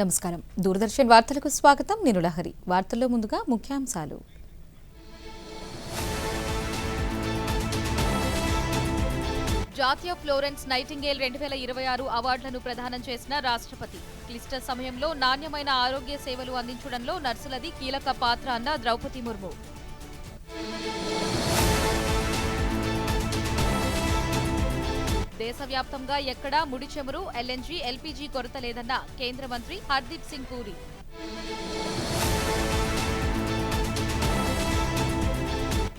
నమస్కారం. దూరదర్శన్ వార్తలకు స్వాగతం. నేను లహరి. వార్తల్లో ముందుగా ముఖ్యాంశాలు. జాతీయ ఫ్లోరెన్స్ నైటింగేల్ 2026 అవార్డులను ప్రదానం చేసిన రాష్ట్రపతి. క్లిష్ట సమయంలో నాణ్యమైన ఆరోగ్య సేవలు అందించడంలో నర్సులది కీలక పాత్ర అన్న ద్రౌపది ముర్ము. దేశవ్యాప్తంగా ఎక్కడా ముడి చమురు, ఎల్ఎన్జీ, ఎల్పీజీ కొరత లేదన్న కేంద్ర మంత్రి హర్దీప్ సింగ్ పూరి.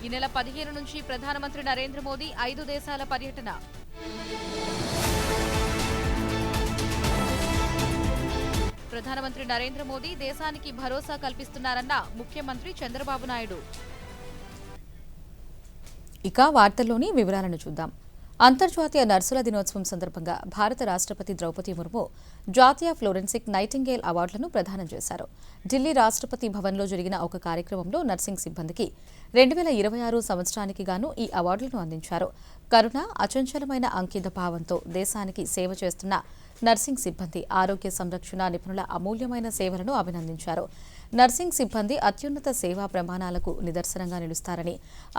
ఈ నెల 15 నుంచి ప్రధానమంత్రి నరేంద్ర మోదీ 5 దేశాల పర్యటన. ప్రధానమంత్రి నరేంద్ర మోదీ దేశానికి భరోసా కల్పిస్తున్నారన్న ముఖ్యమంత్రి చంద్రబాబు నాయుడు. ఇక వార్తల్లోని వివరాలను చూద్దాం. అంతర్జాతీయ నర్సుల దినోత్సవం సందర్భంగా భారత రాష్ట్రపతి ద్రౌపది ముర్ము జాతీయ ఫ్లోరెన్సిక్ నైటింగేల్ అవార్డులను ప్రదానం చేశారు. ఢిల్లీ రాష్ట్రపతి భవన్లో జరిగిన ఒక కార్యక్రమంలో నర్సింగ్ సిబ్బందికి 2026 సంవత్సరానికి గాను ఈ అవార్డులను అందించారు. కరుణ, అచంచలమైన అంకిత భావంతో దేశానికి సేవ చేస్తున్న నర్సింగ్ సిబ్బంది, ఆరోగ్య సంరక్షణ నిపుణుల అమూల్యమైన సేవలను అభినందించారు. నర్సింగ్ సిబ్బంది అత్యున్నత సేవా ప్రమాణాలకు నిదర్శనంగా నిలుస్తారని,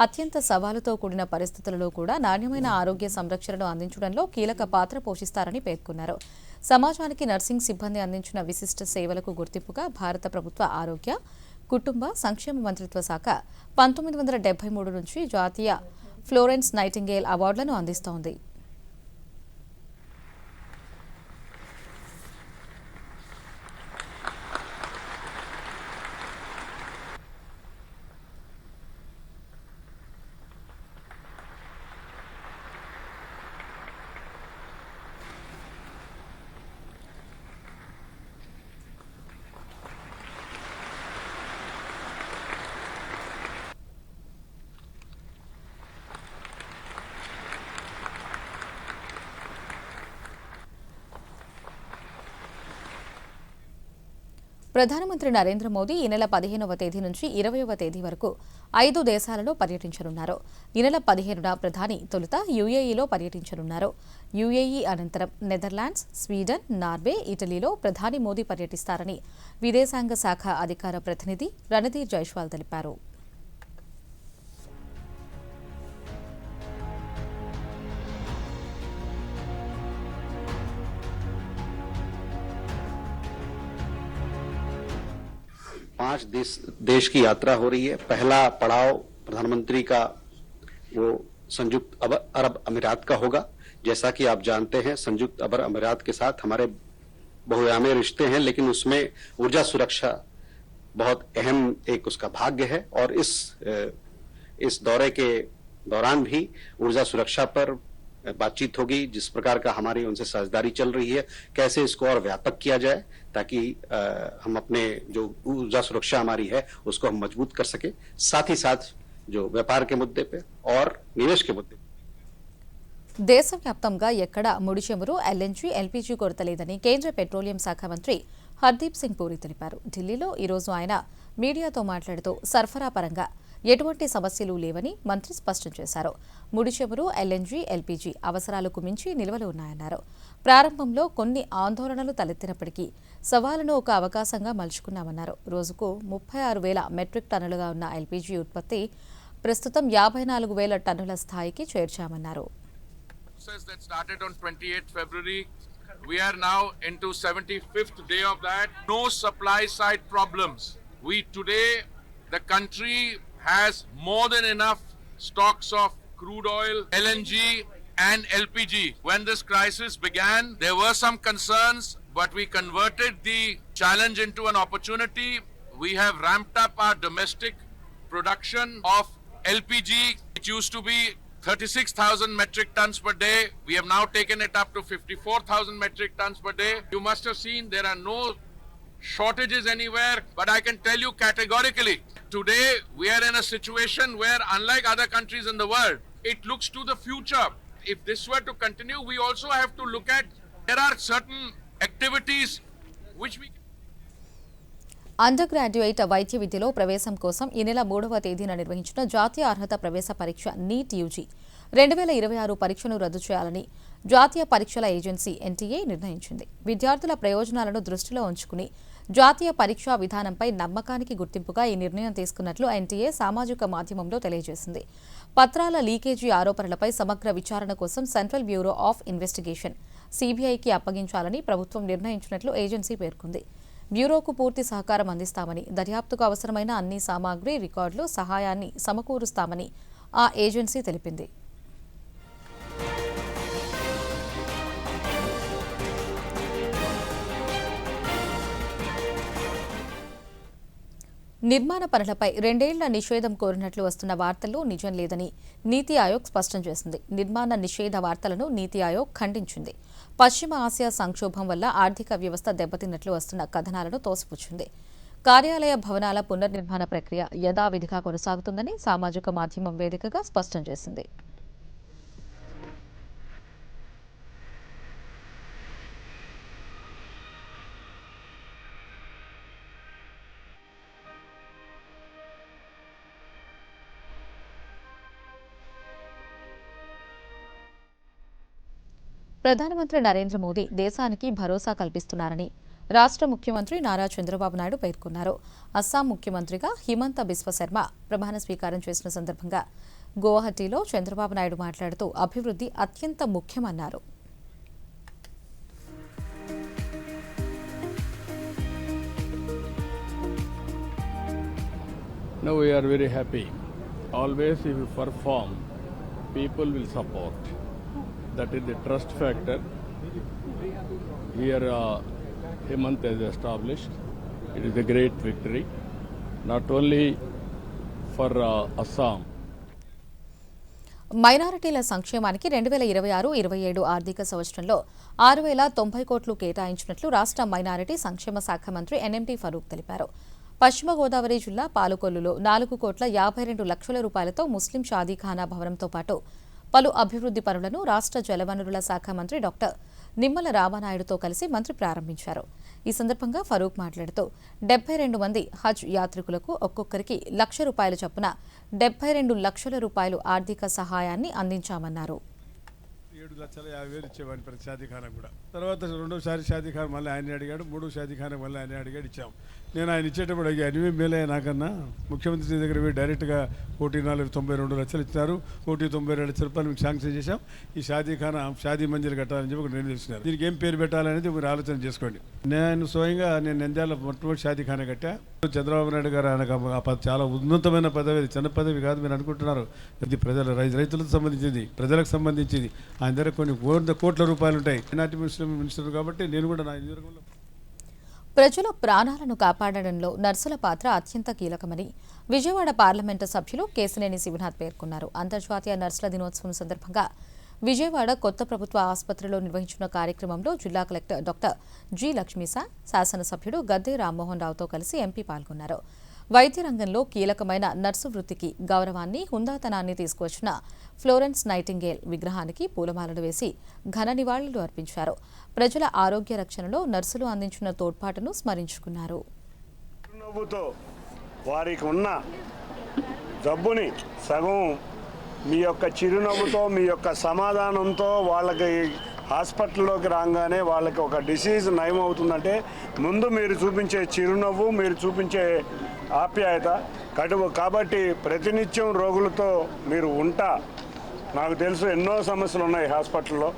అత్యంత సవాలుతో కూడిన పరిస్థితులలో కూడా నాణ్యమైన ఆరోగ్య సంరక్షణను అందించడంలో కీలక పాత్ర పోషిస్తారని పేర్కొన్నారు. సమాజానికి నర్సింగ్ సిబ్బంది అందించిన విశిష్ట సేవలకు గుర్తింపుగా భారత ప్రభుత్వ ఆరోగ్య, కుటుంబ సంక్షేమ మంత్రిత్వ శాఖ 1973 నుంచి జాతీయ ఫ్లోరెన్స్ నైటింగేల్ అవార్డులను అందిస్తోంది. ప్రధానమంత్రి నరేంద్ర మోదీ ఈ నెల 15వ తేదీ నుంచి 20వ తేదీ వరకు 5 దేశాలలో పర్యటించనున్నారు. ఈ నెల 15న ప్రధాని తొలుత యుఏఈలో పర్యటించనున్నారు. యుఏఈ అనంతరం నెదర్లాండ్స్, స్వీడన్, నార్వే, ఇటలీలో ప్రధాని మోదీ పర్యటిస్తారని విదేశాంగ శాఖ అధికార ప్రతినిధి రణధీర్ జైస్వాల్ తెలిపారు. पांच देश की यात्रा हो रही है। पहला पड़ाव प्रधानमंत्री का वो संयुक्त अरब अमीरात का होगा। जैसा कि आप जानते हैं, संयुक्त अरब अमीरात के साथ हमारे बहुआयामी रिश्ते हैं, लेकिन उसमें ऊर्जा सुरक्षा बहुत अहम एक उसका भाग्य है। और इस दौरे के दौरान भी ऊर्जा सुरक्षा पर बातचीत होगी। जिस प्रकार का हमारी उनसे साझेदारी चल रही है, कैसे इसको और व्यापक किया जाए ताकि हम अपने जो ऊर्जा सुरक्षा हमारी है उसको हम मजबूत कर सके। साथ ही साथ जो व्यापार के मुद्दे पे और निवेश के मुद्दे దేశవ్యాప్తంగా ఎక్కడా ముడి చమురు, ఎల్ఎన్జీ, ఎల్పీజీ కొరత లేదని కేంద్ర పెట్రోలియం శాఖ మంత్రి హర్దీప్ సింగ్ పూరి తెలిపారు. ఢిల్లీలో ఈరోజు ఆయన మీడియాతో మాట్లాడుతూ సరఫరా పరంగా ఎటువంటి సమస్యలు లేవని మంత్రి స్పష్టం చేశారు. ముడి చమురు, ఎల్ఎన్జీ, ఎల్పీజీ అవసరాలకు మించి నిల్వలు ఉన్నాయన్నారు. ప్రారంభంలో కొన్ని ఆందోళనలు తలెత్తినప్పటికీ సవాలును ఒక అవకాశంగా మలుచుకున్నామన్నారు. రోజుకు 36,000 మెట్రిక్ టన్నులుగా ఉన్న ఎల్పీజీ ఉత్పత్తి ప్రస్తుతం 54,000 టన్నుల స్థాయికి చేర్చామన్నారు. That started on 28th February. We are now into 75th day of that. No supply side problems. Today, the country has more than enough stocks of crude oil, LNG and LPG. When this crisis began, there were some concerns, but we converted the challenge into an opportunity. We have ramped up our domestic production of LPG. It used to be 36,000 metric tons per day. We have now taken it up to 54,000 metric tons per day. You must have seen there are no shortages anywhere, but I can tell you categorically, today we are in a situation where, unlike other countries in the world, it looks to the future. If this were to continue, we also have to look at, there are certain activities which we under graduate వైద్య విద్యలో ప్రవేశం కోసం ఈ నెల 3వ తేదీన నిర్వహించిన జాతీయ అర్హత ప్రవేశ పరీక్ష నీట్ యూజీ 2026 పరీక్షను రద్దు చేయాలని జాతీయ పరీక్షల ఏజెన్సీ ఎన్టీఏ నిర్ణయించింది. విద్యార్థుల ప్రయోజనాలను దృష్టిలో ఉంచుకుని జాతీయ పరీక్షా విధానంపై నమ్మకానికి గుర్తింపుగా ఈ నిర్ణయం తీసుకున్నట్లు ఎన్టీఏ సామాజిక మాధ్యమంలో తెలియజేసింది. పత్రాల లీకేజీ ఆరోపణలపై సమగ్ర విచారణ కోసం సెంట్రల్ బ్యూరో ఆఫ్ ఇన్వెస్టిగేషన్ సీబీఐకి అప్పగించాలని ప్రభుత్వం నిర్ణయించినట్లు ఏజెన్సీ పేర్కొంది. బ్యూరోకు పూర్తి సహకారం అందిస్తామని, దర్యాప్తుకు అవసరమైన అన్ని సామాగ్రి, రికార్డులు, సహాయాన్ని సమకూరుస్తామని ఆ ఏజెన్సీ తెలిపింది. నిర్మాణ పనులపై 2 ఏళ్ల నిషేధం కోరినట్లు వస్తున్న వార్తల్లో నిజం లేదని నీతి ఆయోగ్ స్పష్టం చేసింది. నిర్మాణ నిషేధ వార్తలను నీతి ఆయోగ్ ఖండించింది. పశ్చిమ ఆసియా సంక్షోభం వల్ల ఆర్థిక వ్యవస్థ దెబ్బతిన్నట్లు వస్తున్న కథనాలను తోసిపుచ్చింది. కార్యాలయ భవనాల పునర్నిర్మాణ ప్రక్రియ యథావిధిగా కొనసాగుతుందని సామాజిక మాధ్యమం వేదికగా స్పష్టం చేసింది. ప్రధానమంత్రి నరేంద్ర మోదీ దేశానికి భరోసా కల్పిస్తున్నారని రాష్ట్ర ముఖ్యమంత్రి నారా చంద్రబాబు నాయుడు పేర్కొన్నారు. అస్సాం ముఖ్యమంత్రిగా హిమంత బిశ్వ శర్మ ప్రమాణ స్వీకారం చేసిన సందర్భంగా గువాహటీలో చంద్రబాబు నాయుడు మాట్లాడుతూ అభివృద్ధి అత్యంత ముఖ్యమన్నారు. Now we are very happy. Always if you perform, people will support. That is the trust factor. Here Hemant has established. It is a great victory, not only for Assam. మైనారిటీల సంక్షేమానికి 2026-27 ఆర్థిక సంవత్సరంలో 6,090 కోట్లు కేటాయించినట్లు రాష్ట్ర మైనారిటీ సంక్షేమ శాఖ మంత్రి NMT Farooq తెలిపారు. పశ్చిమ గోదావరి జిల్లా పాలకొల్లులో 4,52 లక్షల రూపాయలతో ముస్లిం షాదీఖానా భవనంతో పాటు పలు అభివృద్ధి పనులను రాష్ట్ర జలవనరుల శాఖ మంత్రి డాక్టర్ నిమ్మల రామానాయుడుతో కలిసి మంత్రి ప్రారంభించారు. ఈ సందర్భంగా ఫరూక్ మాట్లాడుతూ 72 మంది హజ్ యాత్రికులకు ఒక్కొక్కరికి ₹1,00,000 చొప్పున 72 లక్షల రూపాయలు ఆర్థిక సహాయాన్ని అందించామన్నారు. 7,50,000 ఇచ్చేవాడిని ప్రతి షాదీఖానా కూడా. తర్వాత రెండోసారి షాదీఖానా మళ్ళీ ఆయన అడిగాడు, మూడో షాదీఖానా మళ్ళీ ఆయన అడిగాడు, ఇచ్చాం. నేను ఆయన ఇచ్చేటప్పుడు అడిగా, అనివే మేలే నాకన్నా ముఖ్యమంత్రి దగ్గర పోయి డైరెక్ట్గా 1,92,00,000 ఇచ్చినారు, 1,92,00,000 మీకు శాంక్షన్ చేశాం. ఈ షాదీఖానా షాదీ మంజిల్ కట్టాలని చెప్పి ఒక నిర్ణయం తీసుకున్నారు. దీనికి ఏం పేరు పెట్టాలనేది మీరు ఆలోచన చేసుకోండి. నేను స్వయంగా నంద్యాల మొట్టమొదటి షాదీఖానా కట్టా. చంద్రబాబు నాయుడు గారు ఆయనకు చాలా ఉన్నతమైన పదవి, అది చిన్న పదవి కాదు మీరు అనుకుంటున్నారు. ఇది రైతులకు సంబంధించింది, ప్రజలకు సంబంధించింది. ఆయన దగ్గర కొన్ని కోట్ల రూపాయలు ఉంటాయి. మైనారిటీ మినిస్టర్ కాబట్టి నేను కూడా నా నియోజకవర్గంలో ప్రజల ప్రాణాలను కాపాడడంలో నర్సుల పాత్ర అత్యంత కీలకమని విజయవాడ పార్లమెంటు సభ్యులు కేశినేని శివనాథ్ పేర్కొన్నారు. అంతర్జాతీయ నర్సుల దినోత్సవం సందర్భంగా విజయవాడ కొత్త ప్రభుత్వ ఆసుపత్రిలో నిర్వహించిన కార్యక్రమంలో జిల్లా కలెక్టర్ డాక్టర్ జి లక్ష్మీసా, శాసనసభ్యుడు గద్దె రామ్మోహన్ రావుతో కలిసి ఎంపీ పాల్గొన్నారు. వైద్య రంగంలో కీలకమైన నర్సు వృత్తికి గౌరవాన్ని, హుందాతనాన్ని తీసుకువచ్చిన ఫ్లోరెన్స్ నైటింగేల్ విగ్రహానికి పూలమాలలు వేసి ఘన నివాళులు అర్పించారు. ప్రజల ఆరోగ్య రక్షణలో నర్సులు అందించిన తోడ్పాటును స్మరించుకున్నారు. వారికి ఉన్న జబ్బుని సగం మీ యొక్క చిరునవ్వుతో, మీ యొక్క సమాధానంతో వాళ్ళకి హాస్పిటల్లోకి రాగానే వాళ్ళకి ఒక డిసీజ్ నయం అవుతుందంటే ముందు మీరు చూపించే చిరునవ్వు, మీరు చూపించే ఆప్యాయత కాబట్టి ప్రతినిత్యం రోగులతో మీరు ఉంటా. నాకు తెలుసు ఎన్నో సమస్యలు ఉన్నాయి హాస్పిటల్లో,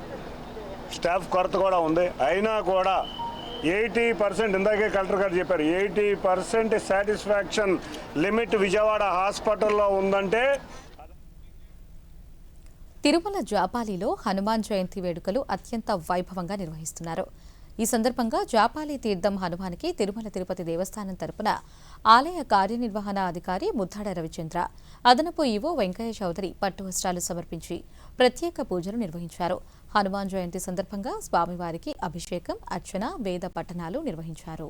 స్టాఫ్ కొరత కూడా ఉంది. అయినా కూడా 80%, ఇందాకే కలెక్టర్ గారు చెప్పారు, 80% సాటిస్ఫాక్షన్ లిమిట్ విజయవాడ హాస్పిటల్లో ఉందంటే. తిరుమల జాపాలిలో హనుమాన్ జయంతి వేడుకలు అత్యంత వైభవంగా నిర్వహిస్తున్నారు. ఈ సందర్భంగా జాపాలి తీర్థం హనుమానికి తిరుమల తిరుపతి దేవస్థానం తరపున ఆలయ కార్యనిర్వహణ అధికారి ముద్దాడ రవిచంద్ర, అదనపు ఈవో వెంకయ్య చౌదరి పట్టు వస్త్రాలు సమర్పించి ప్రత్యేక పూజలు నిర్వహించారు. హనుమాన్ జయంతి సందర్భంగా స్వామివారికి అభిషేకం, అర్చన, వేద పఠనాలు నిర్వహించారు.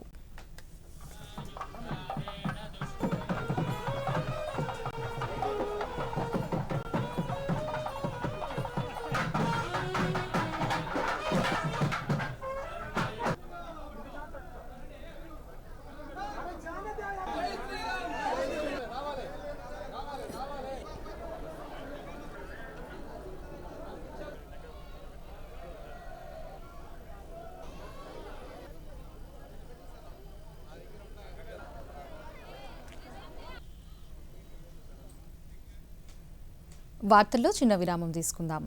వార్తల్లో చిన్న విరామం తీసుకుందాం.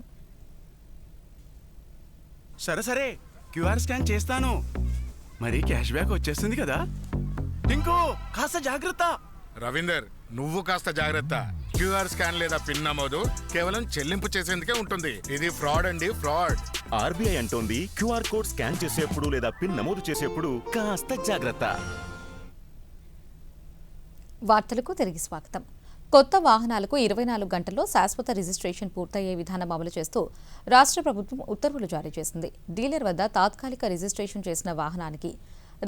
సరే క్యూఆర్ స్కాన్ చేస్తాను. మరి క్యాష్ బ్యాక్ వచ్చేస్తుంది కదా. టింకు కాస్త జాగ్రత్త. రవీందర్, నువ్వు కాస్త జాగ్రత్త. క్యూఆర్ స్కాన్ లేదా పిన్ నమోదు కేవలం చెల్లింపు చేసేందుకే ఉంటుంది. ఇది ఫ్రాడ్ అండి, ఫ్రాడ్. ఆర్బీఐ అంటోంది క్యూఆర్ కోడ్ స్కాన్ చేసేప్పుడు లేదా పిన్ నమోదు చేసేప్పుడు కాస్త జాగ్రత్త. వార్తలకు తిరిగి స్వాగతం. కొత్త వాహనాలకు 24 గంటల్లో శాశ్వత రిజిస్ట్రేషన్ పూర్తయ్యే విధానం అమలు చేస్తూ రాష్ట్ర ప్రభుత్వం ఉత్తర్వులు జారీ చేసింది. డీలర్ వద్ద తాత్కాలిక రిజిస్ట్రేషన్ చేసిన వాహనానికి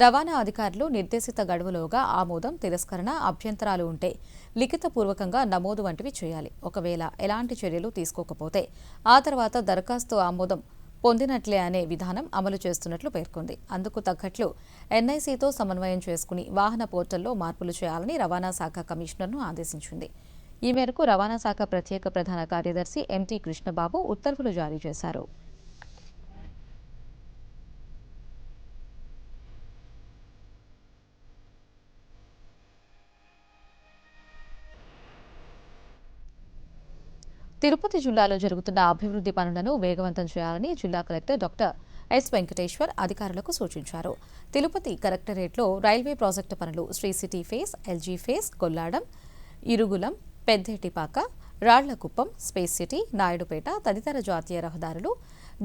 రవాణా అధికారులు నిర్దేశిత గడువులోగా ఆమోదం, తిరస్కరణ, అభ్యంతరాలు ఉంటే లిఖితపూర్వకంగా నమోదు వంటివి చేయాలి. ఒకవేళ ఎలాంటి చర్యలు తీసుకోకపోతే ఆ తర్వాత దరఖాస్తు ఆమోదం పొందినట్లే అనే విధానం అమలు చేస్తున్నట్లు పేర్కొంది. అందుకు తగ్గట్లు ఎన్ఐసితో సమన్వయం చేసుకుని వాహన పోర్టల్లో మార్పులు చేయాలని రవాణా శాఖ కమిషనర్ను ఆదేశించింది. ఈ మేరకు రవాణా శాఖ ప్రత్యేక ప్రధాన కార్యదర్శి ఎంటీ కృష్ణబాబు ఉత్తర్వులు జారీ చేశారు. తిరుపతి జిల్లాలో జరుగుతున్న అభివృద్ధి పనులను వేగవంతం చేయాలని జిల్లా కలెక్టర్ డాక్టర్ ఎస్ వెంకటేశ్వర్ అధికారులకు సూచించారు. తిరుపతి కలెక్టరేట్లో రైల్వే ప్రాజెక్టు పనులు Sri City phase, LG phase, Kolladam, Irugulam, Peddetipaka, Rallakuppam, space city, Naidupeta తదితర జాతీయ రహదారులు,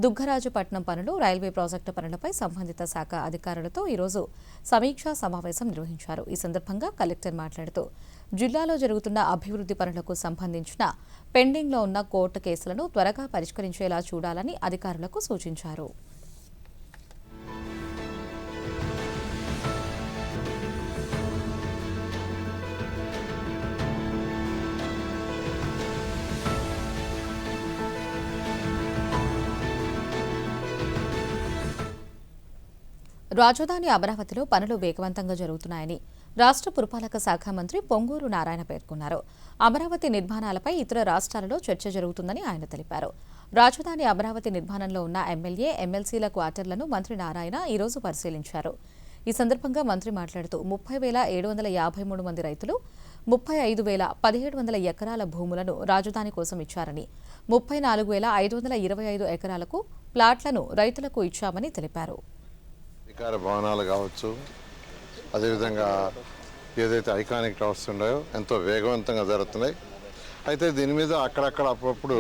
దుగ్గరాజుపట్నం పనులు, రైల్వే ప్రాజెక్టు పనులపై సంబంధిత శాఖ అధికారులతో ఈరోజు సమీక్షా సమావేశం నిర్వహించారు. ఈ సందర్భంగా కలెక్టర్ మాట్లాడుతూ జిల్లాలో జరుగుతున్న అభివృద్ధి పనులకు సంబంధించిన పెండింగ్లో ఉన్న కోర్టు కేసులను త్వరగా పరిష్కరించేలా చూడాలని అధికారులకు సూచించారు. రాజధాని అమరావతిలో పనులు వేగవంతంగా జరుగుతున్నాయని రాష్ట్ర పురపాలక శాఖ మంత్రి పొంగూరు నారాయణ పేర్కొన్నారు. అమరావతి నిర్మాణాలపై ఇతర రాష్ట్రాలలో చర్చ జరుగుతుందని ఆయన తెలిపారు. రాజధాని అమరావతి నిర్మాణంలో ఉన్న ఎమ్మెల్యే, ఎమ్మెల్సీల క్వార్టర్లను మంత్రి నారాయణ ఈరోజు పరిశీలించారు. ఈ సందర్భంగా మంత్రి మాట్లాడుతూ 30,753 మంది రైతులు 35,1700 ఎకరాల భూములను రాజధాని కోసం ఇచ్చారని, 34,525 ఎకరాలకు ప్లాట్లను రైతులకు ఇచ్చామని తెలిపారు. అధికార భవనాలు కావచ్చు, అదేవిధంగా ఏదైతే ఐకానిక్ టవర్స్ ఉన్నాయో ఎంతో వేగవంతంగా జరుగుతున్నాయి. అయితే దీని మీద అక్కడక్కడ అప్పుడప్పుడు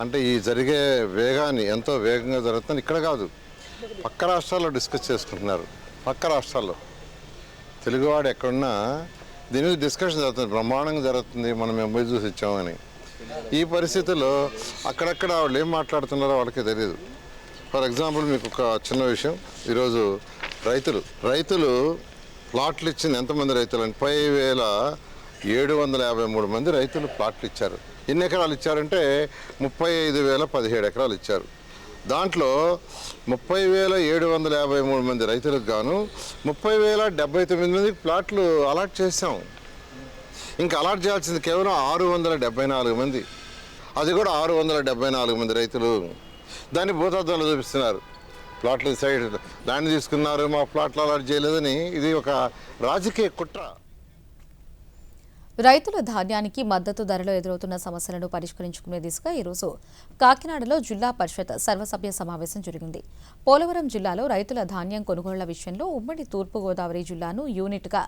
అంటే ఈ జరిగే వేగాన్ని ఎంతో వేగంగా జరుగుతుంది. ఇక్కడ కాదు, పక్క రాష్ట్రాల్లో డిస్కస్ చేసుకుంటున్నారు. పక్క రాష్ట్రాల్లో తెలుగువాడు ఎక్కడున్నా దీని మీద డిస్కషన్ జరుగుతుంది, బ్రహ్మాండంగా జరుగుతుంది. మనం ఎంబై చూసి ఇచ్చామని. ఈ పరిస్థితుల్లో అక్కడక్కడ వాళ్ళు ఏం మాట్లాడుతున్నారో వాళ్ళకి తెలియదు. ఫర్ ఎగ్జాంపుల్ మీకు ఒక చిన్న విషయం, ఈరోజు రైతులు ప్లాట్లు ఇచ్చింది ఎంతమంది రైతులు అంటే 30,753 మంది రైతులు ప్లాట్లు ఇచ్చారు. ఎన్ని ఎకరాలు ఇచ్చారంటే 35,017 ఎకరాలు ఇచ్చారు. దాంట్లో 30,753 మంది రైతులకు గాను 30,079 మందికి ప్లాట్లు అలాట్ చేసాం. ఇంకా అలాట్ చేయాల్సింది కేవలం 674 మంది. అది కూడా 674 మంది రైతులు దాన్ని భూతత్వంలో చూపిస్తున్నారు. ప్లాట్లు సైడ్ ల్యాండ్ తీసుకున్నారు, మా ప్లాట్లు అలాట్ చేయలేదని. ఇది ఒక రాజకీయ కుట్ర. రైతుల ధాన్యానికి మద్దతు ధరలో ఎదురవుతున్న సమస్యలను పరిష్కరించుకునే దిశగా ఈరోజు కాకినాడలో జిల్లా పరిషత్ సర్వసభ్య సమావేశం జరిగింది. పోలవరం జిల్లాలో రైతుల ధాన్యం కొనుగోళ్ల విషయంలో ఉమ్మడి తూర్పుగోదావరి జిల్లాను యూనిట్గా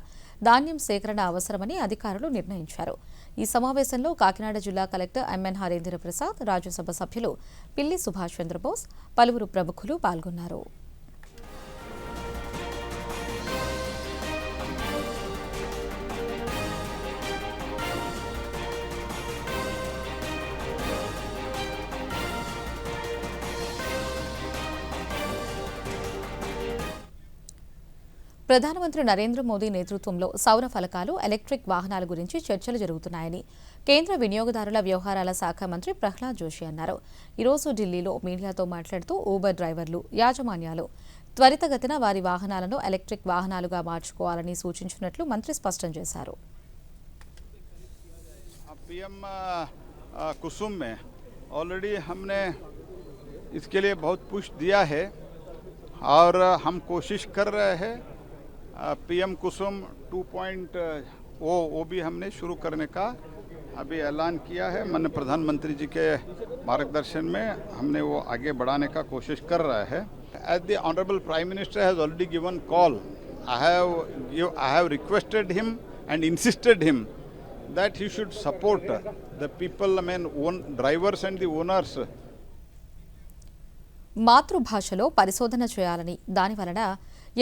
ధాన్యం సేకరణ అవసరమని అధికారులు నిర్ణయించారు. ఈ సమావేశంలో కాకినాడ జిల్లా కలెక్టర్ ఎంఎన్ హరేంద్ర ప్రసాద్, రాజ్యసభ సభ్యులు పిల్లి సుభాష్ చంద్రబోస్, పలువురు ప్రముఖులు పాల్గొన్నారు. ప్రధానమంత్రి నరేంద్ర మోదీ నేతృత్వంలో సౌర ఫలకాలు, ఎలక్ట్రిక్ వాహనాల గురించి చర్చలు జరుగుతున్నాయని కేంద్ర వినియోగదారుల వ్యవహారాల శాఖ మంత్రి ప్రహ్లాద్ జోషి అన్నారు. ఈరోజు ఢిల్లీలో మీడియాతో మాట్లాడుతూ ఊబర్ డ్రైవర్లు, యాజమాన్యాలు త్వరితగతిన వారి వాహనాలను ఎలక్ట్రిక్ వాహనాలుగా మార్చుకోవాలని సూచించినట్లు మంత్రి స్పష్టం చేశారు. पीएम कुसुम में ऑलरेडी हमने इसके लिए बहुत पुश दिया है और हम कोशिश कर रहे हैं. पीएम कुसुम 2.0 वो भी हमने शुरू करने का अभी ऐलान किया है, माननीय प्रधानमंत्री जी के मार्गदर्शन में हमने वो आगे बढ़ाने का कोशिश कर रहा है. As the Honorable Prime Minister has already given call, I have requested him and insisted him that he should support the people, drivers and the owners. మాతృభాషలో పరిశోధన చేయాలని దాని వలన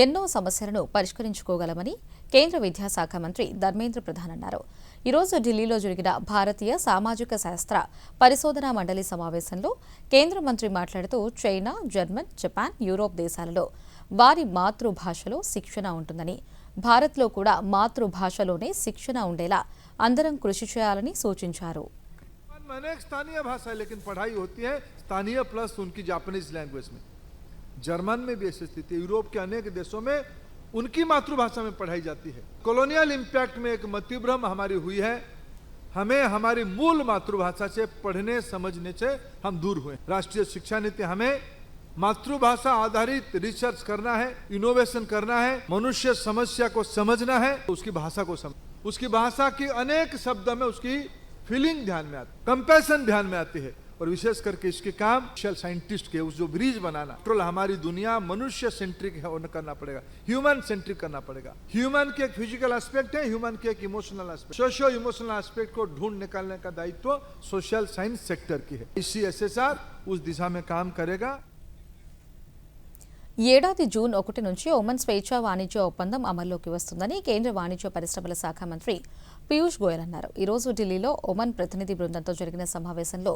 ఎన్నో సమస్యలను పరిష్కరించుకోగలమని కేంద్ర విద్యాశాఖ మంత్రి ధర్మేంద్ర ప్రధాన్ అన్నారు. ఈరోజు ఢిల్లీలో జరిగిన భారతీయ సామాజిక శాస్త్ర పరిశోధనా మండలి సమావేశంలో కేంద్ర మంత్రి మాట్లాడుతూ చైనా, జర్మన్, జపాన్, యూరోప్ దేశాలలో వారి మాతృభాషలో శిక్షణ ఉంటుందని, భారత్లో కూడా మాతృభాషలోనే శిక్షణ ఉండేలా అందరం కృషి చేయాలని సూచించారు. अनेक स्थानीय भाषा लेकिन पढ़ाई होती है स्थानीय प्लस उनकी जापानीज लैंग्वेज में. जर्मन में भी ऐसी स्थिति है. यूरोप के अनेक देशों में उनकी मातृभाषा में पढ़ाई जाती है. कॉलोनियल इंपैक्ट में एक मतिभ्रम हमारी हुई है. हमें हमारी मूल मातृभाषा से पढ़ने समझने से हम दूर हुए. राष्ट्रीय शिक्षा नीति हमें मातृभाषा आधारित रिसर्च करना है, इनोवेशन करना है, मनुष्य समस्या को समझना है, उसकी भाषा को उसकी भाषा की अनेक शब्द में उसकी फीलिंग ध्यान में आती, कंपैशन ध्यान में आती है. और विशेष करके इसके काम साइंटिस्ट के उस जो ब्रिज बनाना, हमारी दुनिया मनुष्य सेंट्रिक करना पड़ेगा, ह्यूमन सेंट्रिक करना पड़ेगा. ह्यूमन के एक फिजिकल एस्पेक्ट है, ह्यूमन के एक emotional aspect, socio emotional aspect को ढूंढ निकालने का दायित्व सोशल साइंस सेक्टर की है. ICSSR उस दिशा में काम करेगा. ఏడాది జూన్ 1 నుంచి ఒమన్ స్వేచ్ఛా వాణిజ్య ఒప్పందం అమల్లోకి వస్తుందని కేంద్ర వాణిజ్య పరిశ్రమల శాఖ మంత్రి పీయూష్ గోయల్ అన్నారు. ఈరోజు ఢిల్లీలో ఒమన్ ప్రతినిధి బృందంతో జరిగిన సమావేశంలో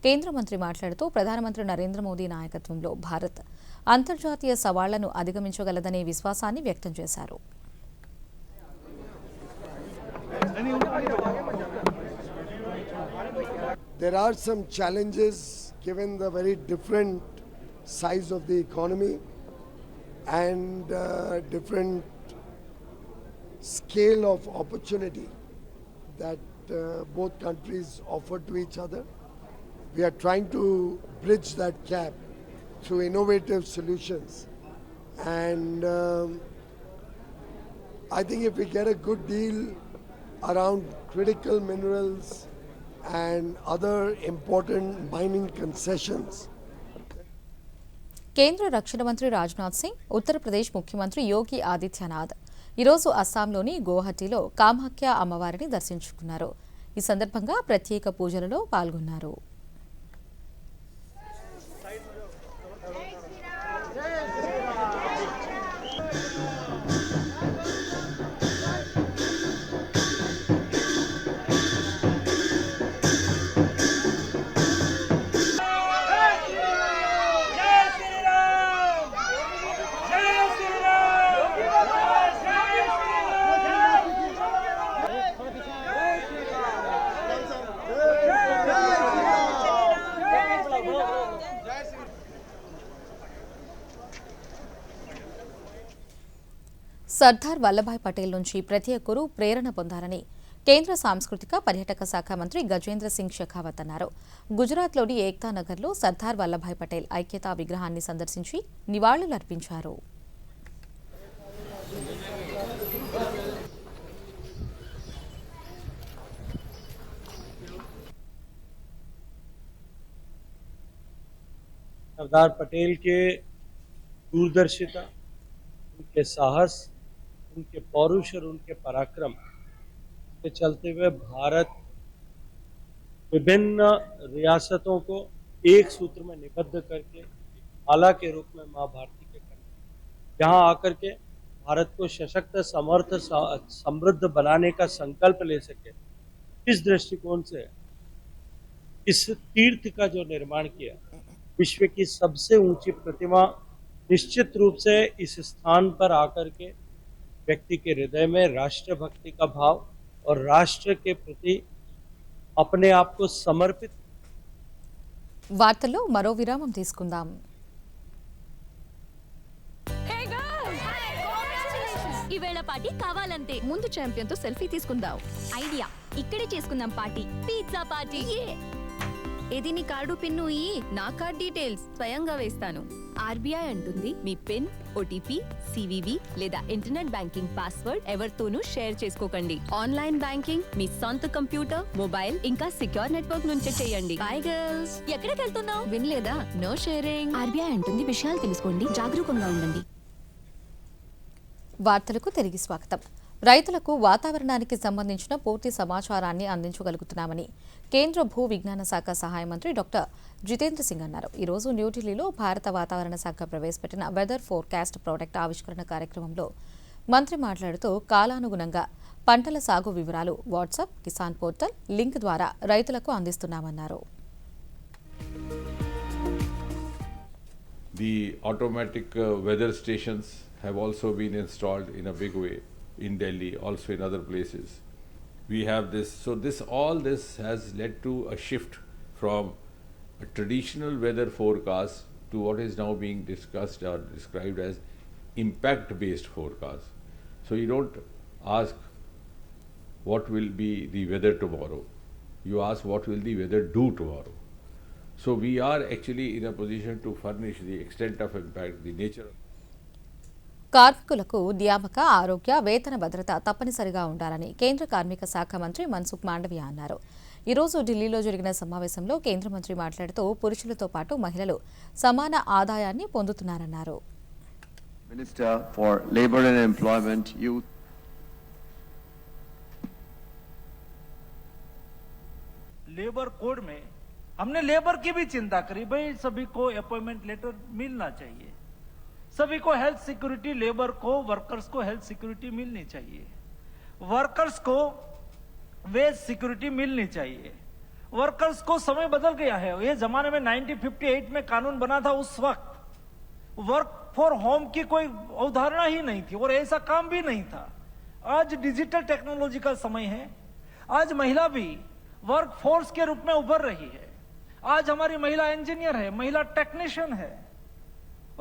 కేంద్ర మంత్రి మాట్లాడుతూ ప్రధానమంత్రి నరేంద్ర మోదీ నాయకత్వంలో భారత్ అంతర్జాతీయ సవాళ్లను అధిగమించగలదనే విశ్వాసాన్ని వ్యక్తం చేశారు. There are some challenges given the very different size of the economy and different scale of opportunity that both countries offer to each other. We are trying to bridge that gap through innovative solutions, and I think if we get a good deal around critical minerals and other important mining concessions. కేంద్ర రక్షణ మంత్రి రాజ్నాథ్ సింగ్, ఉత్తరప్రదేశ్ ముఖ్యమంత్రి యోగి ఆదిత్యనాథ్ ఈరోజు అస్సాంలోని గౌహటిలో కామాఖ్య అమ్మవారిని దర్శించుకున్నారు. ఈ సందర్భంగా ప్రత్యేక పూజలలో పాల్గొన్నారు. సర్దార్ వల్లభాయ్ పటేల్ నుంచి ప్రతి ఒక్కరూ ప్రేరణ పొందాలని కేంద్ర సాంస్కృతిక పర్యాటక శాఖ మంత్రి గజేంద్ర సింగ్ షెకావత్ అన్నారు. గుజరాత్లోని ఏక్తా నగర్లో సర్దార్ వల్లభాయ్ పటేల్ ఐక్యతా విగ్రహాన్ని సందర్శించి నివాళులర్పించారు. सरदार पटेल के दूरदर्शिता, उनके साहस, उनके पौरुष और उनके पराक्रम के चलते हुए भारत विभिन्न रियासतों को एक सूत्र में निबद्ध करके माला के रूप में माँ भारती के यहाँ आकर के भारत को सशक्त, समर्थ, समृद्ध बनाने का संकल्प ले सके, इस दृष्टिकोण से इस तीर्थ का जो निर्माण किया, विश्व की सबसे ऊंची प्रतिमा निश्चित रूप से इस स्थान पर आकर के व्यक्ति के हृदय में राष्ट्रभक्ति का भाव और राष्ट्र के प्रति अपने आप को समर्पित. వార్తల్లో మరో విరామం తీసుకుందాం. ఈవేళ పార్టీ కావాలంతే. ముందు ఛాంపియన్ తో సెల్ఫీ తీసుకుందాం. ఐడియా, ఇక్కడే చేసుకుందాం పార్టీ. Pizza party. ఏది నీ కార్డు పిన్ను నా కార్డ్ డీటెయిల్స్ స్వయంగా వేస్తాను. ఆర్బీఐ అంటుంది మీ పిన్, ఓటీపీ, సివివి లేదా ఇంటర్నెట్ బ్యాంకింగ్ పాస్వర్డ్ ఎవరితోనూ షేర్ చేసుకోకండి. ఆన్లైన్ బ్యాంకింగ్ మీ సొంత కంప్యూటర్, మొబైల్ ఇంకా సిక్యూర్ నెట్వర్క్ నుంచే చేయండి. By girls. ఎక్కడికి వెళ్తున్నావు? వినలేదా? No sharing. ఆర్బీఐ అంటుంది విషయాలు తెలుసుకోండి, జాగరూకంగా ఉండండి. వార్తలకు తిరిగి స్వాగతం. రైతులకు వాతావరణానికి సంబంధించిన పూర్తి సమాచారాన్ని అందించగలుగుతున్నామని కేంద్ర భూ విజ్ఞాన శాఖ సహాయ మంత్రి డాక్టర్ జితేంద్ర సింగ్ అన్నారు. ఈరోజు న్యూఢిల్లీలో భారత వాతావరణ శాఖ ప్రవేశపెట్టిన వెదర్ ఫోర్కాస్ట్ ప్రోడక్ట్ ఆవిష్కరణ కార్యక్రమంలో మంత్రి మాట్లాడుతూ కాలానుగుణంగా పంటల సాగు వివరాలు వాట్సాప్, కిసాన్ పోర్టల్ లింక్ ద్వారా రైతులకు అందిస్తున్నామన్నారు. The automatic weather stations have also been installed in a big way in Delhi, also in other places. We have this, so all this has led to a shift from a traditional weather forecast to what is now being discussed or described as impact-based forecast. So you don't ask what will be the weather tomorrow, you ask what will the weather do tomorrow. So we are actually in a position to furnish the extent of impact, the nature of కార్మికులకు నియామక, ఆరోగ్య, వేతన భద్రత తప్పనిసరిగా ఉండాలని కేంద్ర కార్మిక శాఖ మంత్రి మన్సుఖ్ మాండవీయ అన్నారు. ఈరోజు ఢిల్లీలో జరిగిన సమావేశంలో కేంద్ర మంత్రి మాట్లాడుతూ పురుషులతో పాటు మహిళలు సమాన ఆదాయాన్ని పొందుతున్నారన్నారు. Minister for labour and employment youth labour code में हमने लेबर की भी चिंता करी, भाई सभी को अपॉइंटमेंट लेटर मिलना चाहिए, सभी को हेल्थ सिक्योरिटी, लेबर को, वर्कर्स को हेल्थ सिक्योरिटी मिलनी चाहिए, वर्कर्स को वेज सिक्योरिटी मिलनी चाहिए, वर्कर्स को समय बदल गया है. ये जमाने में 1958 में कानून बना था, उस वक्त वर्क फॉर होम की कोई अवधारणा ही नहीं थी और ऐसा काम भी नहीं था. आज डिजिटल टेक्नोलॉजी का समय है, आज महिला भी वर्क फोर्स के रूप में उभर रही है. आज हमारी महिला इंजीनियर है, महिला टेक्नीशियन है.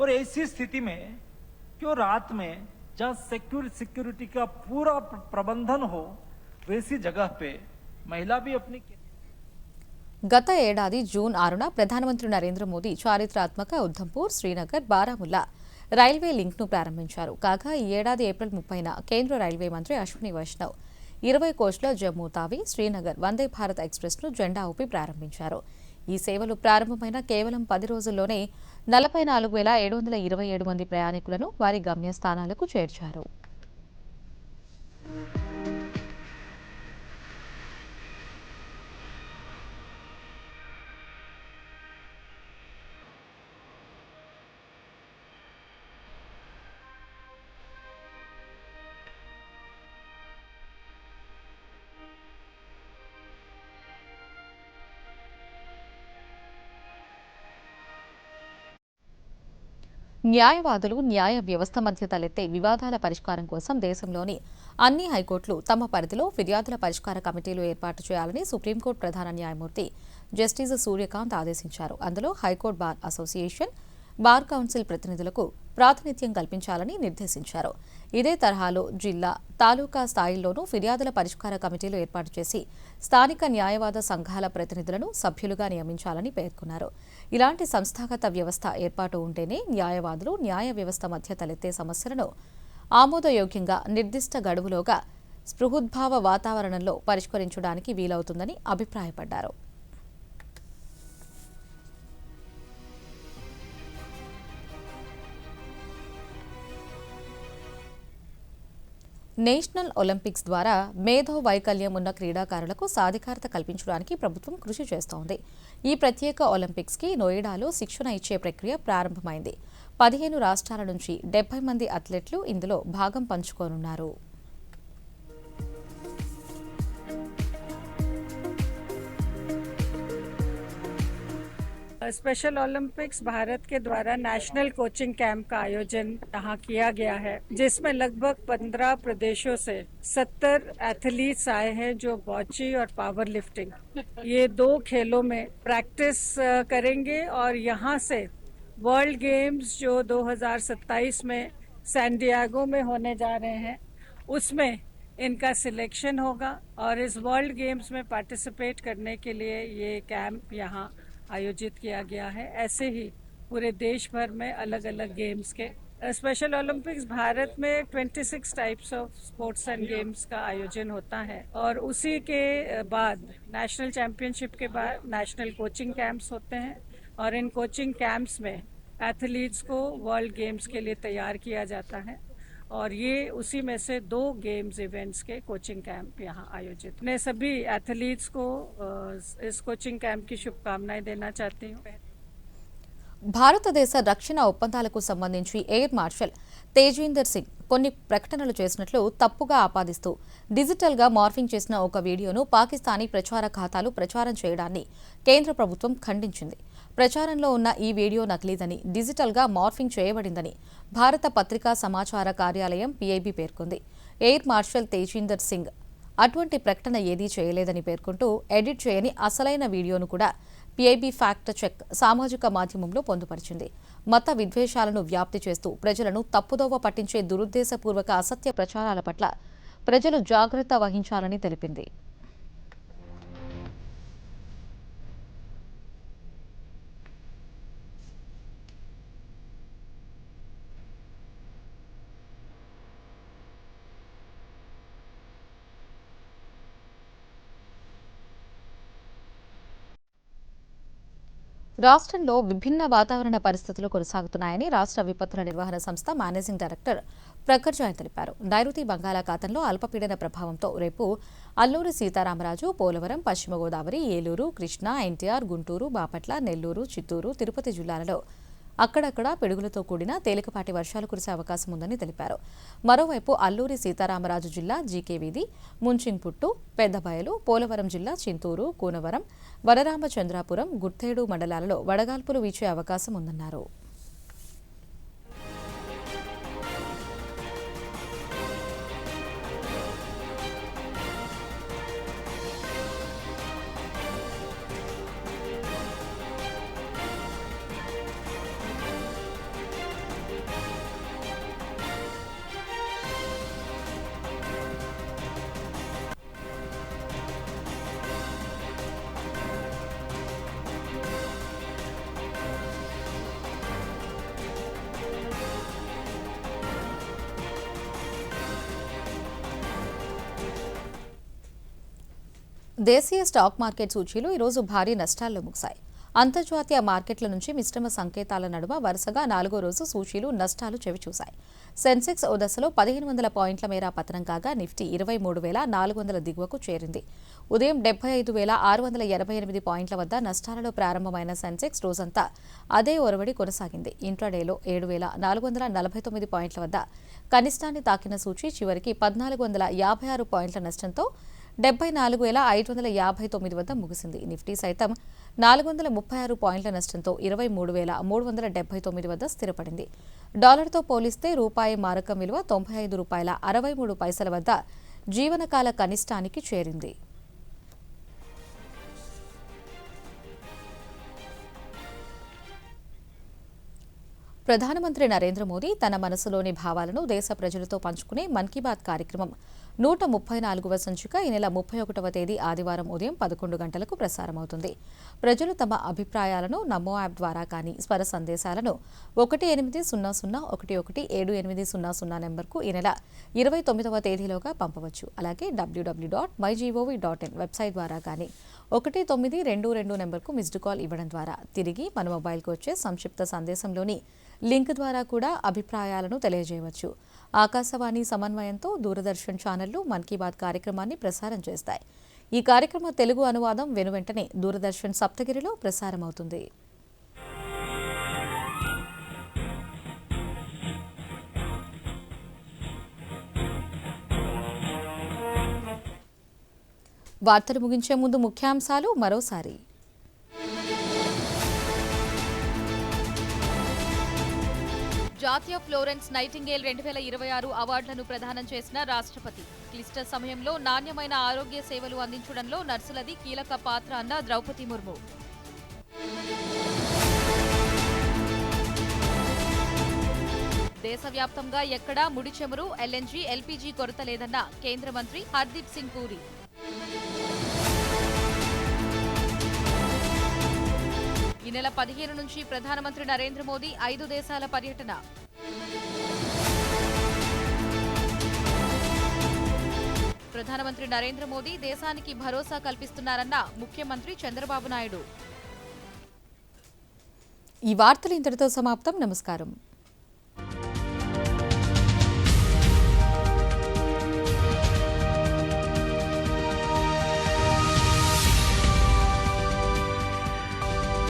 और ऐसी स्थिति में क्यों रात में जहां सिक्योरिटी का पूरा प्रबंधन हो, वैसी जगह पे महिला भी अपनी గత ఏడాది జూన్ 6న ప్రధానమంత్రి నరేంద్ర మోదీ చారిత్రాత్మక ఉద్ధంపూర్, శ్రీనగర్, బారాముల్లా రైల్వే లింక్ను ప్రారంభించారు. కాగా ఈ ఏడాది ఏప్రిల్ 30న కేంద్ర రైల్వే మంత్రి అశ్విని వైష్ణవ్ 20 కోచ్ల జమ్మూ తావి, శ్రీనగర్ వందే భారత్ ఎక్స్ప్రెస్ను జెండా ఊపి ప్రారంభించారు. ఈ సేవలు ప్రారంభమైన కేవలం 10 రోజుల్లోనే 44,727 మంది ప్రయాణికులను వారి గమ్యస్థానాలకు చేర్చారు. న్యాయవాదులు, న్యాయ వ్యవస్థ మధ్య తలెత్తే వివాదాల పరిష్కారం కోసం దేశంలోని అన్ని హైకోర్టులు తమ పరిధిలో ఫిర్యాదుల పరిష్కార కమిటీలు ఏర్పాటు చేయాలని సుప్రీంకోర్టు ప్రధాన న్యాయమూర్తి జస్టిస్ సూర్యకాంత్ ఆదేశించారు. అందులో high court bar association, bar council ప్రతినిధులకు ప్రాతినిధ్యం కల్పించాలని నిర్దేశించారు. ఇదే తరహాలో జిల్లా, తాలూకా స్థాయిల్లోనూ ఫిర్యాదుల పరిష్కార కమిటీలు ఏర్పాటు చేసి స్థానిక న్యాయవాద సంఘాల ప్రతినిధులను సభ్యులుగా నియమించాలని పేర్కొన్నారు. ఇలాంటి సంస్థాగత వ్యవస్థ ఏర్పాటు ఉంటేనే న్యాయవాదులు, న్యాయ వ్యవస్థ మధ్య తలెత్తే సమస్యలను ఆమోదయోగ్యంగా నిర్దిష్ట గడువులోగా స్పృహోద్భావ వాతావరణంలో పరిష్కరించడానికి వీలవుతుందని అభిప్రాయపడ్డారు. నేషనల్ ఒలింపిక్స్ ద్వారా మేధో వైకల్యం ఉన్న క్రీడాకారులకు సాధికారత కల్పించడానికి ప్రభుత్వం కృషి చేస్తోంది. ఈ ప్రత్యేక ఒలింపిక్స్కి నోయిడాలో శిక్షణ ఇచ్చే ప్రక్రియ ప్రారంభమైంది. 15 రాష్ట్రాల నుంచి 70 మంది అథ్లెట్లు ఇందులో భాగం పంచుకోనున్నారు. स्पेशल ओलंपिक्स भारत के द्वारा नेशनल कोचिंग कैंप का आयोजन यहाँ किया गया है, जिसमें लगभग 15 प्रदेशों से 70 एथलीट्स आए हैं जो बॉची और पावर लिफ्टिंग ये 2 खेलों में प्रैक्टिस करेंगे और यहाँ से वर्ल्ड गेम्स जो 2027 में सैन डिएगो में होने जा रहे हैं उसमें इनका सिलेक्शन होगा और इस वर्ल्ड गेम्स में पार्टिसिपेट करने के लिए ये कैंप यहाँ आयोजित किया गया है। ऐसे ही पूरे देश भर में अलग अलग गेम्स के स्पेशल ओलंपिक्स भारत में 26 types of sports and games का आयोजन होता है और उसी के बाद नेशनल चैंपियनशिप के बाद नेशनल कोचिंग कैंप्स होते हैं और इन कोचिंग कैंप्स में एथलीट्स को वर्ल्ड गेम्स के लिए तैयार किया जाता है और ये उसी में से 2 गेम्स इवेंट्स के कोचिंग कैंप यहाँ आयोजित। मैं सभी एथलीट्स को इस कोचिंग कैंप की शुभकामनाएं देना चाहती हूँ। భారతదేశ రక్షణ ఒప్పందాలకు సంబంధించి ఎయిర్ మార్షల్ తేజీందర్ సింగ్ కొన్ని ప్రకటనలు చేసినట్లు తప్పుగా ఆపాదిస్తూ డిజిటల్గా మార్ఫింగ్ చేసిన ఒక వీడియోను పాకిస్తానీ ప్రచార ఖాతాలు ప్రచారం చేయడాన్ని కేంద్ర ప్రభుత్వం ఖండించింది. ప్రచారంలో ఉన్న ఈ వీడియో నకిలీదని, డిజిటల్గా మార్ఫింగ్ చేయబడిందని భారత పత్రికా సమాచార కార్యాలయం పీఐబీ పేర్కొంది. ఎయిర్ మార్షల్ తేజీందర్ సింగ్ అటువంటి ప్రకటన ఏదీ చేయలేదని పేర్కొంటూ ఎడిట్ చేయని అసలైన వీడియోను కూడా పీఐబీ ఫ్యాక్ట్ చెక్ సామాజిక మాధ్యమంలో పొందుపరిచింది. మత విద్వేషాలను వ్యాప్తి చేస్తూ ప్రజలను తప్పుదోవ పట్టించే దురుద్దేశపూర్వక అసత్య ప్రచారాల పట్ల ప్రజలు జాగ్రత్త వహించాలని తెలిపింది. రాష్ట్రంలో విభిన్న వాతావరణ పరిస్థితులు కొనసాగుతున్నాయని రాష్ట్ర విపత్తుల నిర్వహణ సంస్థ మేనేజింగ్ డైరెక్టర్ ప్రఖర్ జైన్ తెలిపారు. నైరుతి బంగాళాఖాతంలో అల్పపీడన ప్రభావంతో రేపు అల్లూరి సీతారామరాజు, పోలవరం, పశ్చిమ గోదావరి, ఏలూరు, కృష్ణా, ఎన్టీఆర్, గుంటూరు, బాపట్ల, నెల్లూరు, చిత్తూరు, తిరుపతి జిల్లాలలో అక్కడక్కడ పిడుగులతో కూడిన తేలికపాటి వర్షాలు కురిసే అవకాశం ఉందని తెలిపారు. మరోవైపు అల్లూరి సీతారామరాజు జిల్లా జీకేవీధి, ముంచింగ్పుట్టు, పెద్దబయలు, పోలవరం జిల్లా చింతూరు, కూనవరం, వనరామచంద్రాపురం, గుర్తేడు మండలాలలో వడగాల్పులు వీచే అవకాశం ఉందన్నారు. దేశీయ స్టాక్ మార్కెట్ సూచీలు ఈరోజు భారీ నష్టాల్లో ముగిశాయి. అంతర్జాతీయ మార్కెట్ల నుంచి మిశ్రమ సంకేతాల నడుమ వరుసగా 4వ రోజు సూచీలు నష్టాలు చవిచూశాయి. సెన్సెక్స్ ఓ దశలో 1500 పాయింట్ల మేర పతనం కాగా నిఫ్టీ 23,400 దిగువకు చేరింది. ఉదయం 75,688 పాయింట్ల వద్ద నష్టాలలో ప్రారంభమైన సెన్సెక్స్ రోజంతా అదే ఒరవడి కొనసాగింది. ఇంట్రాడేలో 7,449 పాయింట్ల వద్ద కనిష్టాన్ని తాకిన సూచీ చివరికి 1,456 పాయింట్ల నష్టంతో 74,559 వద్ద ముగిసింది. నిఫ్టీ సైతం 436 పాయింట్ల నష్టంతో 23,379 వద్ద స్థిరపడింది. డాలర్తో పోలిస్తే రూపాయి మారకం విలువ ₹95.63 వద్ద జీవనకాల కనిష్టానికి చేరింది. ప్రధానమంత్రి నరేంద్ర మోదీ తన మనసులోని భావాలను దేశ ప్రజలతో పంచుకునే మన్ కీ బాత్ కార్యక్రమం 134వ సంచిక ఈ నెల 31వ తేదీ ఆదివారం ఉదయం 11 గంటలకు ప్రసారమవుతుంది. ప్రజలు తమ అభిప్రాయాలను నమో యాప్ ద్వారా కానీ స్వర సందేశాలను 1800117800 నెంబర్కు ఈ నెల 29వ తేదీలోగా పంపవచ్చు. అలాగే www.mygov.in వెబ్సైట్ ద్వారా కానీ 1922 నెంబర్కు మిస్డ్ కాల్ ఇవ్వడం ద్వారా తిరిగి మన మొబైల్కు వచ్చే సంక్షిప్త సందేశంలోని లింక్ ద్వారా కూడా అభిప్రాయాలను తెలియజేయవచ్చు. ఆకాశవాణి సమన్వయంతో దూరదర్శన్ ఛానళ్లు మన్ కీ బాత్ కార్యక్రమాన్ని ప్రసారం చేస్తాయి. ఈ కార్యక్రమ తెలుగు అనువాదం వెనువెంటనే దూరదర్శన్ సప్తగిరిలో ప్రసారమవుతుంది. వార్తలు ముగించే ముందు ముఖ్యాంశాలు మరోసారి. జాతీయ ఫ్లోరెన్స్ నైటింగేల్ 2026 అవార్డులను ప్రదానం చేసిన రాష్ట్రపతి. క్లిష్ట సమయంలో నాణ్యమైన ఆరోగ్య సేవలు అందించడంలో నర్సులది కీలక పాత్ర అన్న ద్రౌపది ముర్ము. దేశవ్యాప్తంగా ఎక్కడా ముడి చమురు, ఎల్ఎన్జీ, ఎల్పీజీ కొరత లేదన్న కేంద్ర మంత్రి హర్దీప్ సింగ్ పూరి. నెల 15 నుంచి ప్రధానమంత్రి నరేంద్ర మోదీ 5 దేశాల పర్యటన. ప్రధానమంత్రి నరేంద్ర మోదీ దేశానికి భరోసా కల్పిస్తున్నారన్న ముఖ్యమంత్రి చంద్రబాబు నాయుడు. ఈ వార్తలు ఇంతటితో సమాప్తం. నమస్కారం.